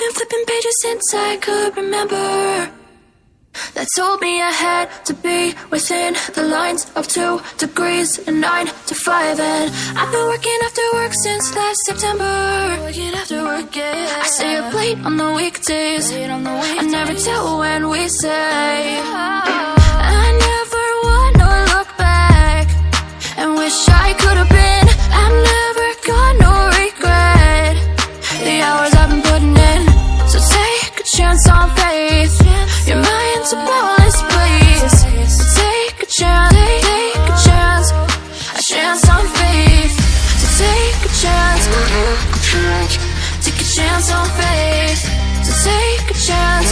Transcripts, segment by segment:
been flipping pages since I could remember, that told me I had to be within the lines of 2 degrees and 9 to 5. And I've been working after work since last September. Working after work, yeah. I stay up late on the weekdays. I never tell when we say. I never wanna look back and wish I could have been. I've never got no regret. The hours I've been putting in, so take a chance on faith. Your mind's a bonus, please. So take a chance, take a chance, a chance on faith. So take a chance, take a chance on faith. So take a chance.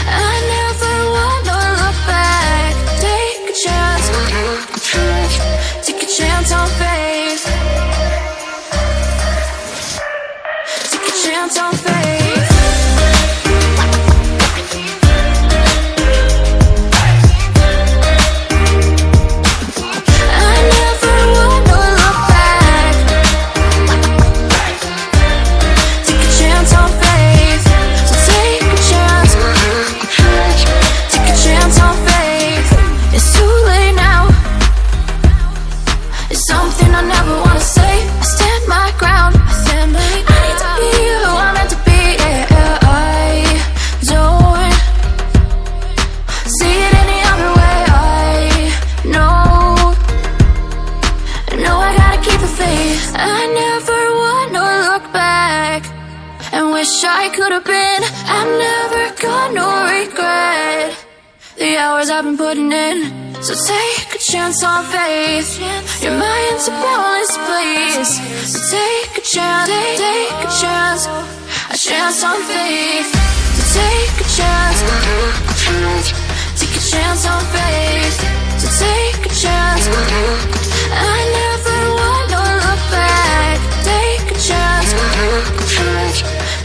I never wanna look back. Take a chance, take a chance on faith. Take a chance on faith. I could have been. I've never got no regret. The hours I've been putting in, so take a chance on faith. Your mind's a bonus, please. So take a chance, take a chance, a chance on faith. So take a chance, take a chance on faith. So take a chance. I never wanna look back. Take a chance,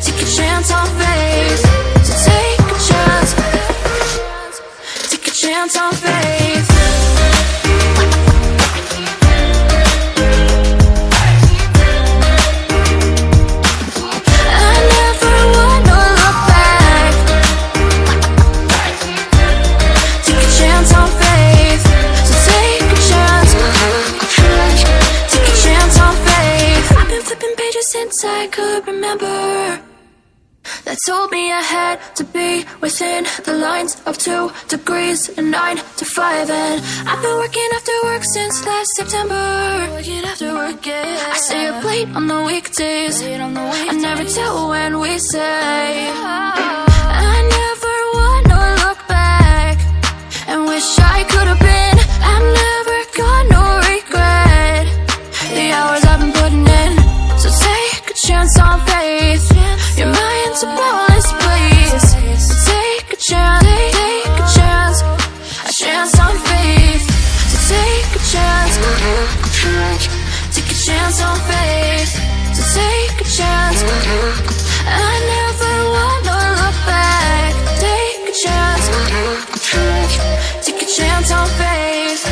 take a chance on faith. So take a chance, take a chance on faith. I never wanna look back. Take a chance on faith. So take a chance, take a chance on faith. I've been flipping pages since I could remember, that told me I had to be within the lines of 2 degrees and 9 to 5. And I've been working after work since last September. Working after work, yeah. I stay up late on the weekdays. I never tell when we say. I never wanna look back and wish I could have been. I've never got no regret. The hours I've been putting in, so take a chance on faith. Your mind's a bonus, please. So take a chance, take a chance, a chance on faith. So take a chance, take a chance on faith. So take a chance. I never wanna look back. Take a chance, take a chance on faith.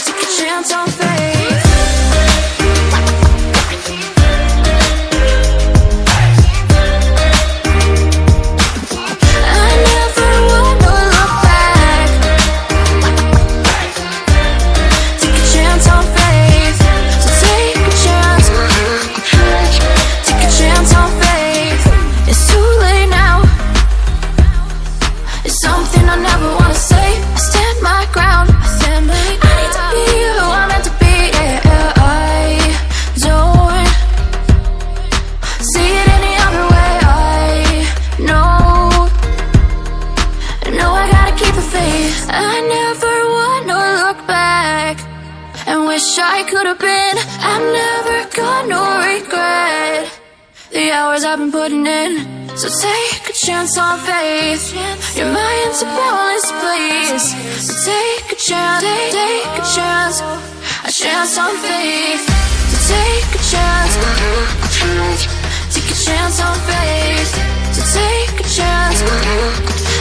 Take a chance on faith. I never wanna look back and wish I could have been. I've never got no regret. The hours I've been putting in, so take a chance on faith. Your mind's a bonus, please. So take a chance, take a chance, a chance on faith. So take a chance, take a chance on faith. So take a chance.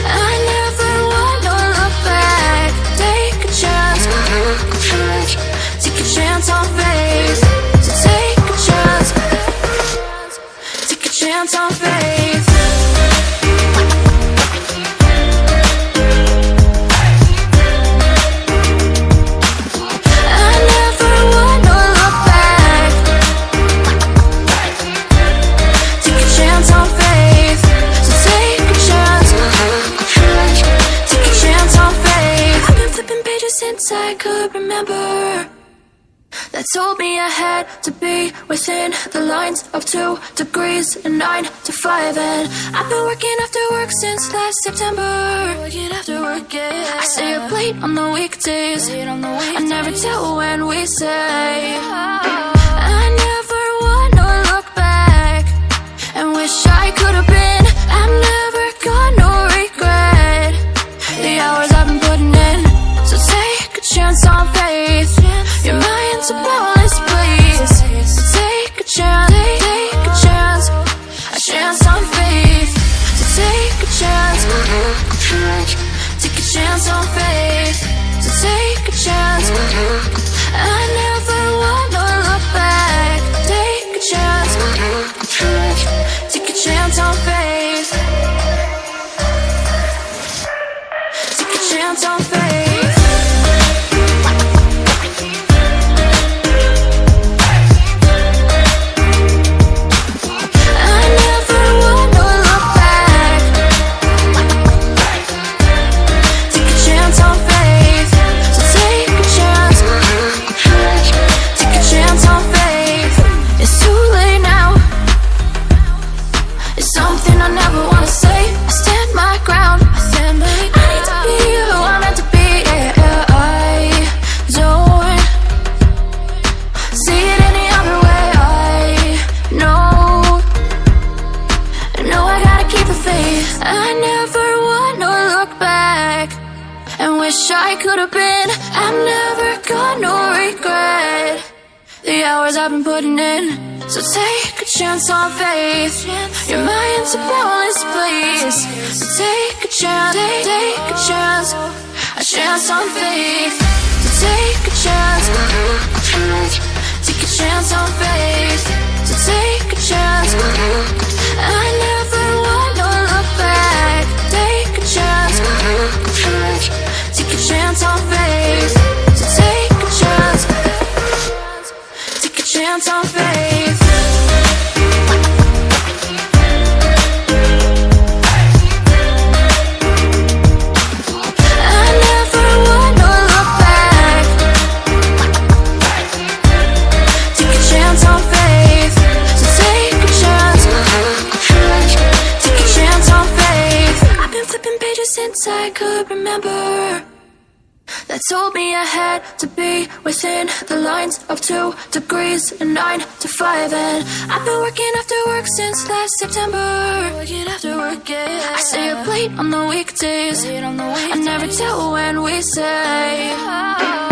I never wanna look back. Take a chance, take a chance on faith. So take a chance. told me I had to be within the lines of 2 degrees and 9 to 5. And I've been working after work since last September. Working after work, yeah. I stay up late on the weekdays. I never tell when we say. I never wanna look back and wish I could have been. I've never got no regret. The hours I've been putting in. So take a chance on faith. Your mind's a boundless place. So take a chance, take a chance. A chance on faith. So take a chance. Take a chance on faith. So take a chance. I never wanna look back. Take a chance. Take a chance on faith. Take a chance on faith. I never wanna look back. Take a chance on faith. So take a chance. Take a chance on faith. It's too late now. It's something I never wanna say. I stand my ground. I need to be who I'm meant to be. Yeah, I don't see it any other way. I know I gotta keep the faith. I never wanna look back and wish I could have been. I've never got no regret. The hours I've been putting in. So take a chance on faith. Your mind's a boundless place. So take a chance, take a chance. A chance on faith. So take a chance. Take a chance on faith. So take a chance. I never wanna look back. Take a chance. Take a chance on faith. So take a chance. Take a chance on faith. I never wanna look back. Take a chance on faith. So take a chance. Take a chance on faith. I've been flipping pages since I could remember. That told me I had to be within the lines of 2 degrees and 9 to 5. And I've been working after work since last September. Working after work, yeah. I stay up late on the weekdays. I never tell when we say.